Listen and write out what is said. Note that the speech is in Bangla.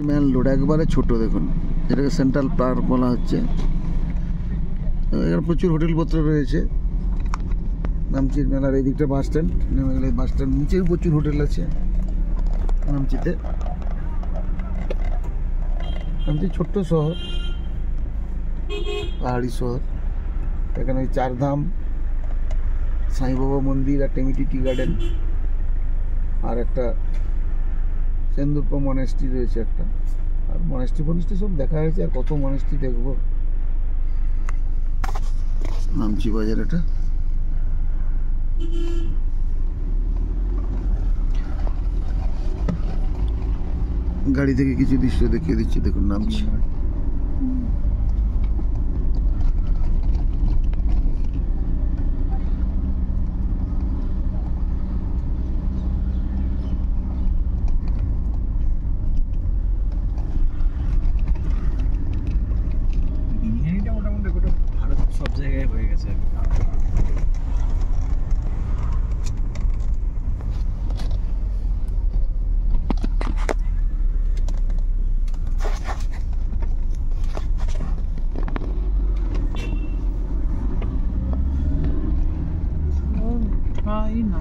মেন রোড একবারে ছোট, দেখুন যেটাকে সেন্ট্রাল পার্ক বলা হচ্ছে। এখানে প্রচুর হোটেলপত্র রয়েছে। নামচির মেলার এই দিকটা বাস স্ট্যান্ড, নেমে গেলে বাস স্ট্যান্ড, নিচেও প্রচুর হোটেল আছে নামচিতে। নামচি ছোট্ট শহর, পাহাড়ি শহর। এখানে ওই চারধাম, সাই বাবা মন্দির আর টেমিটি টি গার্ডেন, আর একটা সেন্দুরপা মনেস্ট্রি রয়েছে একটা। আর মনেস্ট্রি সব দেখা হয়েছে, আর কত মনেস্ট্রি দেখবো। নামচি বাজার এটা। গাড়ি থেকে কিছু দৃশ্য দেখিয়ে দিচ্ছি, দেখুন নামচি। বিরিয়ানিটা মোটামুটি গোটা ভারত সব জায়গায় হয়ে গেছে। Ay, no,